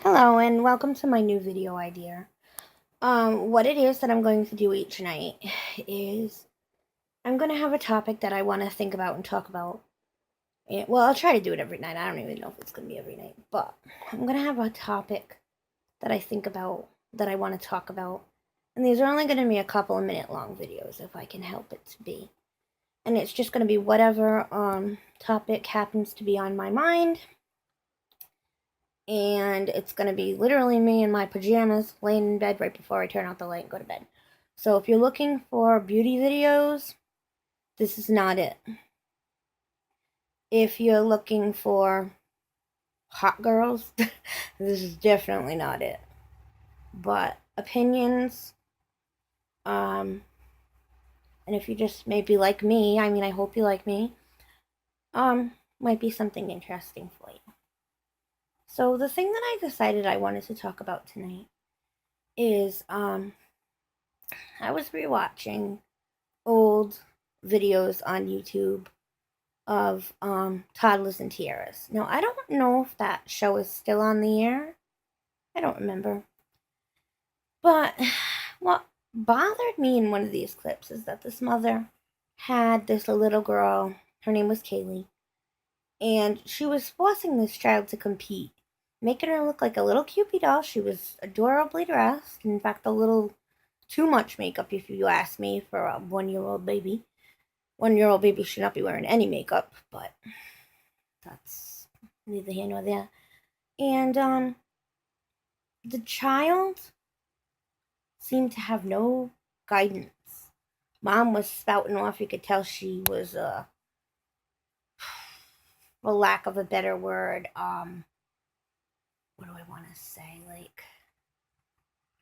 Hello and welcome to my new video idea. What it is that I'm going to do each night is I'm going to have a topic that I want to think about and talk about. Well, I'll try to do it every night. I don't even know if it's going to be every night, but I'm going to have a topic that I think about that I want to talk about. And these are only going to be a couple of minute long videos if I can help it to be. And it's just going to be whatever topic happens to be on my mind, and it's going to be literally me in my pajamas laying in bed right before I turn out the light and go to bed. So if you're looking for beauty videos, this is not it. If you're looking for hot girls, this is definitely not it. But opinions, and if you just maybe like me, I hope you like me, might be something interesting for you. So the thing that I decided I wanted to talk about tonight is I was rewatching old videos on YouTube of Toddlers and Tiaras. Now, I don't know if that show is still on the air. I don't remember. But what bothered me in one of these clips is that this mother had this little girl. Her name was Kaylee. And she was forcing this child to compete, making her look like a little Cupid doll. She was adorably dressed. In fact, a little too much makeup, if you ask me, for a 1-year-old baby. 1-year-old baby should not be wearing any makeup, but that's neither here nor there. And the child seemed to have no guidance. Mom was spouting off. You could tell she was, for lack of a better word, what do I want to say? Like,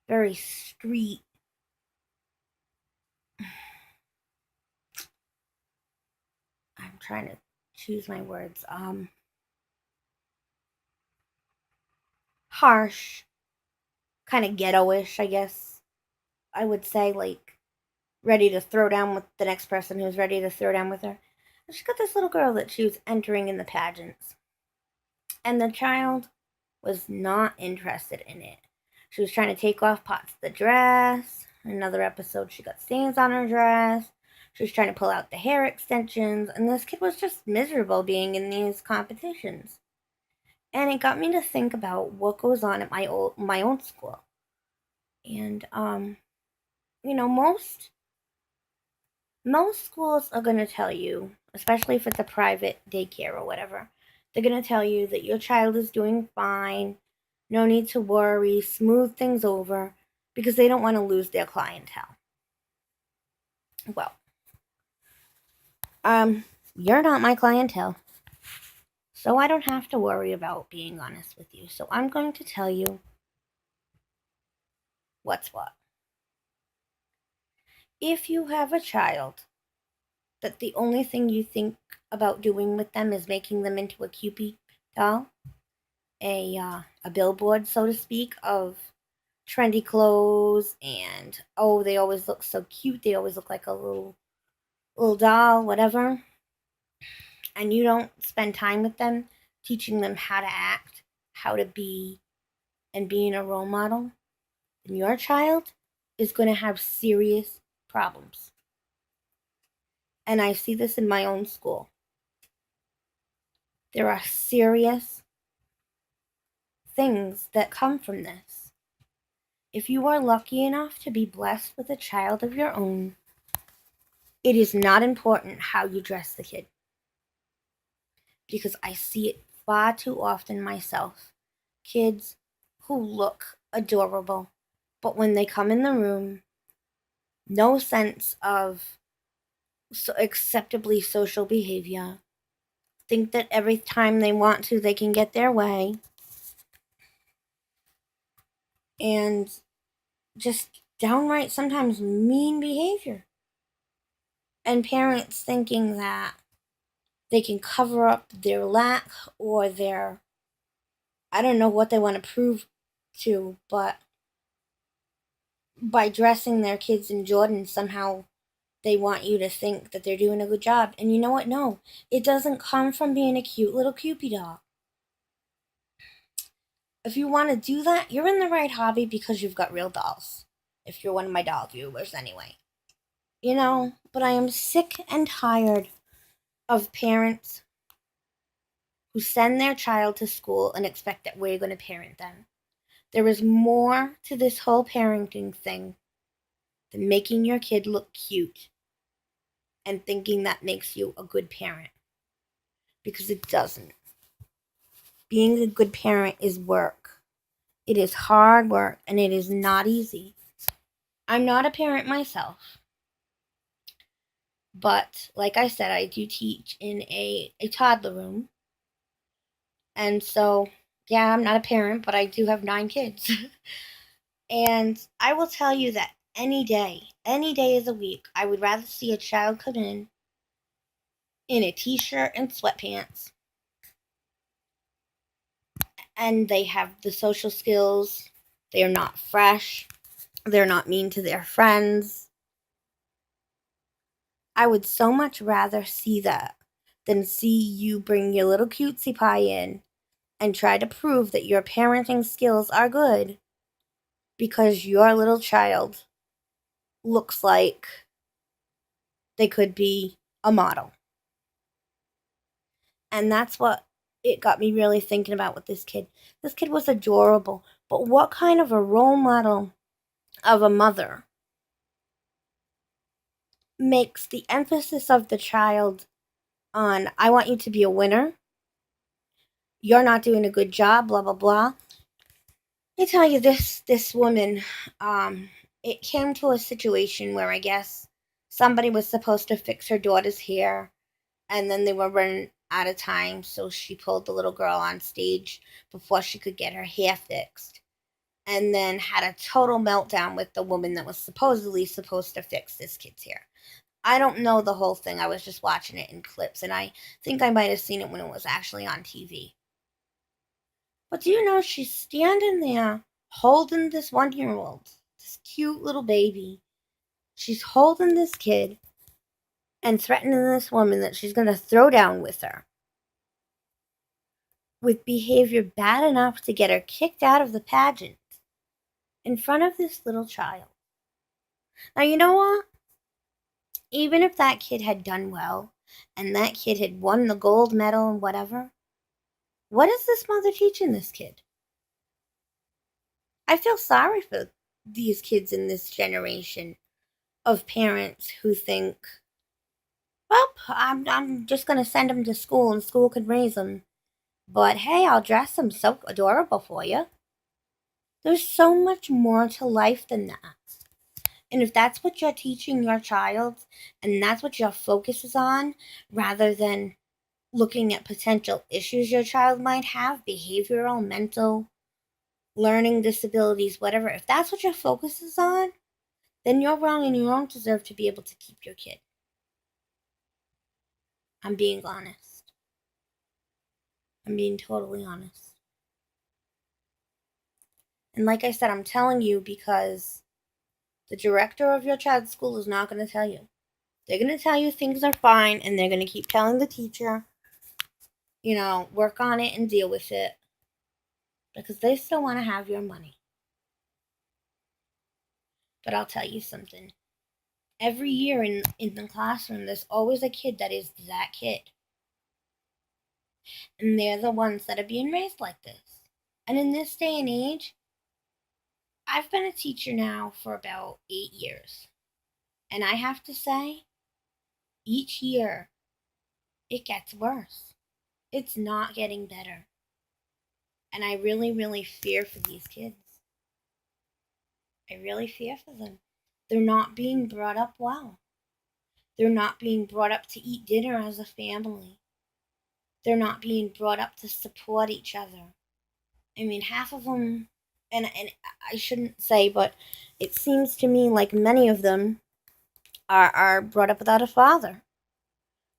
very street. I'm trying to choose my words. Harsh, kind of ghetto-ish, I guess I would say, like ready to throw down with the next person who's ready to throw down with her. And she got this little girl that she was entering in the pageants, and the child was not interested in it. She was trying to take off parts of the dress. In another episode, she got stains on her dress. She was trying to pull out the hair extensions, and this kid was just miserable being in these competitions. And it got me to think about what goes on at my own school. And most schools are going to tell you, especially if it's a private daycare or whatever, they're going to tell you that your child is doing fine, no need to worry, smooth things over, because they don't want to lose their clientele. Well, you're not my clientele, so I don't have to worry about being honest with you. So I'm going to tell you what's what. If you have a child that the only thing you think about doing with them is making them into a Cupid doll, a billboard, so to speak, of trendy clothes, and they always look so cute. They always look like a little doll, whatever. And you don't spend time with them, teaching them how to act, how to be, and being a role model, then your child is going to have serious problems. And I see this in my own school. There are serious things that come from this. If you are lucky enough to be blessed with a child of your own, it is not important how you dress the kid. Because I see it far too often myself. Kids who look adorable, but when they come in the room, no sense of acceptably social behavior, think that every time they want to, they can get their way, and just downright sometimes mean behavior. And parents thinking that they can cover up their lack or their, I don't know what they want to prove to, but by dressing their kids in Jordan, somehow they want you to think that they're doing a good job. And you know what? No, it doesn't come from being a cute little Cupid doll. If you want to do that, you're in the right hobby because you've got real dolls. If you're one of my doll viewers, anyway. But I am sick and tired of parents who send their child to school and expect that we're going to parent them. There is more to this whole parenting thing than making your kid look cute and thinking that makes you a good parent. Because it doesn't. Being a good parent is work. It is hard work and it is not easy. I'm not a parent myself. But like I said, I do teach in a toddler room. And so, yeah, I'm not a parent, but I do have 9 kids. And I will tell you that any day of the week, I would rather see a child come in a t-shirt and sweatpants, and they have the social skills. They are not fresh. They're not mean to their friends. I would so much rather see that than see you bring your little cutesy pie in and try to prove that your parenting skills are good because your little child looks like they could be a model. And that's what it got me really thinking about with this kid. This kid was adorable, but what kind of a role model of a mother makes the emphasis of the child on, I want you to be a winner, you're not doing a good job, blah, blah, blah. I tell you, this woman, it came to a situation where I guess somebody was supposed to fix her daughter's hair, and then they were running out of time, so she pulled the little girl on stage before she could get her hair fixed, and then had a total meltdown with the woman that was supposedly supposed to fix this kid's hair. I don't know the whole thing. I was just watching it in clips, and I think I might have seen it when it was actually on TV. But do you know she's standing there holding this 1-year-old, this cute little baby. She's holding this kid and threatening this woman that she's going to throw down with her, with behavior bad enough to get her kicked out of the pageant in front of this little child. Now, you know what? Even if that kid had done well and that kid had won the gold medal and whatever, what is this mother teaching this kid? I feel sorry for these kids in this generation of parents who think, well, I'm just going to send them to school and school can raise them. But hey, I'll dress them so adorable for you. There's so much more to life than that. And if that's what you're teaching your child and that's what your focus is on, rather than looking at potential issues your child might have, behavioral, mental, learning disabilities, whatever, if that's what your focus is on, then you're wrong and you don't deserve to be able to keep your kid. I'm being honest. I'm being totally honest. And like I said, I'm telling you because the director of your child's school is not going to tell you. They're going to tell you things are fine, and they're going to keep telling the teacher, work on it and deal with it. Because they still want to have your money. But I'll tell you something. Every year in the classroom, there's always a kid that is that kid. And they're the ones that are being raised like this. And in this day and age, I've been a teacher now for about 8 years. And I have to say, each year, it gets worse. It's not getting better. And I really, really fear for these kids. I really fear for them. They're not being brought up well. They're not being brought up to eat dinner as a family. They're not being brought up to support each other. I mean, half of them, and I shouldn't say, but it seems to me like many of them are brought up without a father.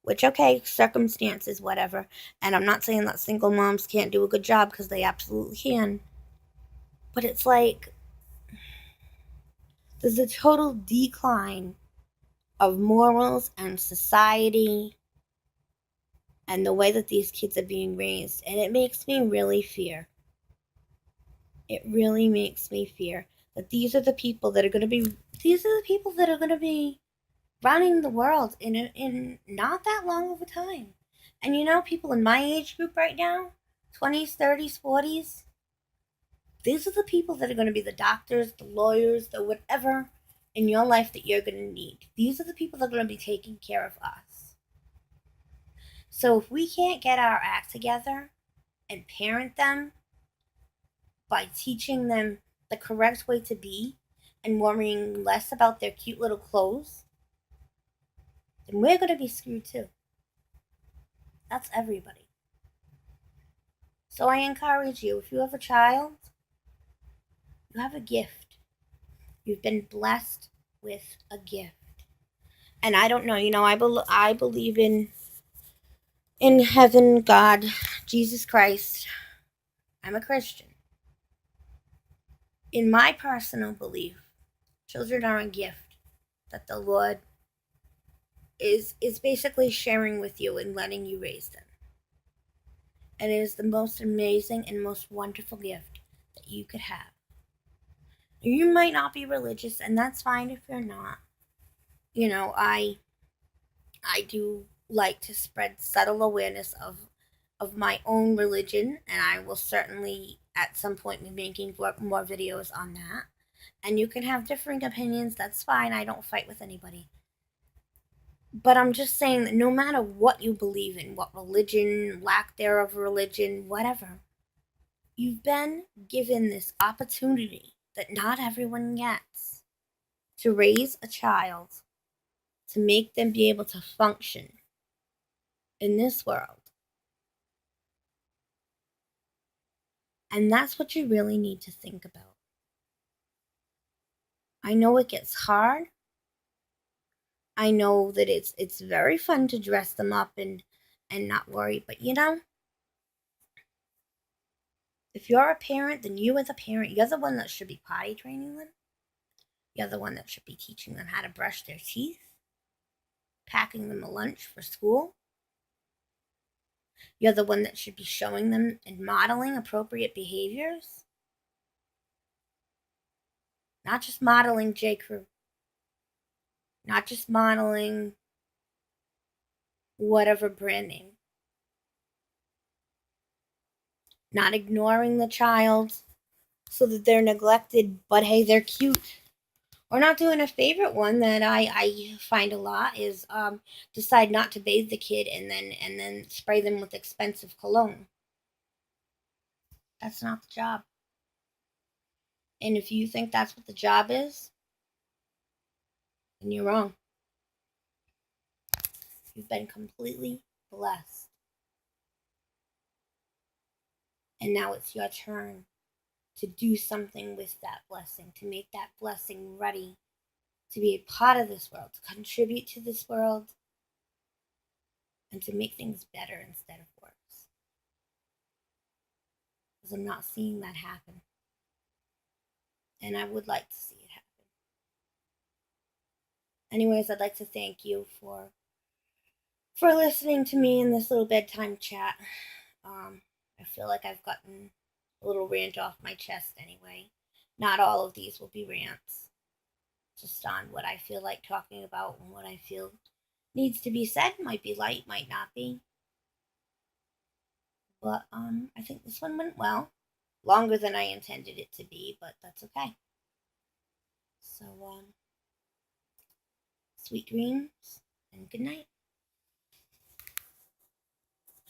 Which, okay, circumstances, whatever. And I'm not saying that single moms can't do a good job, because they absolutely can. But it's like there's a total decline of morals and society and the way that these kids are being raised. And it makes me really fear. It really makes me fear that these are the people that are going to be running the world in not that long of a time. And people in my age group right now, 20s, 30s, 40s, these are the people that are going to be the doctors, the lawyers, the whatever in your life that you're going to need. These are the people that are going to be taking care of us. So if we can't get our act together and parent them by teaching them the correct way to be and worrying less about their cute little clothes, then we're going to be screwed too. That's everybody. So I encourage you, if you have a child, you have a gift. You've been blessed with a gift. And I don't know, I believe in heaven, God, Jesus Christ. I'm a Christian. In my personal belief, children are a gift that the Lord is basically sharing with you and letting you raise them. And it is the most amazing and most wonderful gift that you could have. You might not be religious, and that's fine if you're not. I do like to spread subtle awareness of my own religion, and I will certainly at some point be making more videos on that. And you can have differing opinions, that's fine. I don't fight with anybody. But I'm just saying that no matter what you believe in, what religion, lack thereof religion, whatever, you've been given this opportunity that not everyone gets to raise a child, to make them be able to function in this world. And that's what you really need to think about. I know it gets hard. I know that it's very fun to dress them up and not worry, but if you're a parent, then you as a parent, you're the one that should be potty training them. You're the one that should be teaching them how to brush their teeth, packing them a lunch for school. You're the one that should be showing them and modeling appropriate behaviors. Not just modeling J. Crew. Not just modeling whatever brand name. Not ignoring the child so that they're neglected, but hey, they're cute. Or not doing a favorite one that I find a lot is decide not to bathe the kid and then spray them with expensive cologne. That's not the job. And if you think that's what the job is, then you're wrong. You've been completely blessed. And now it's your turn to do something with that blessing, to make that blessing ready to be a part of this world, to contribute to this world, and to make things better instead of worse. Because I'm not seeing that happen. And I would like to see it happen. Anyways, I'd like to thank you for listening to me in this little bedtime chat. I feel like I've gotten a little rant off my chest anyway. Not all of these will be rants. Just on what I feel like talking about and what I feel needs to be said. Might be light, might not be. But I think this one went well. Longer than I intended it to be, but that's okay. So sweet dreams and good night.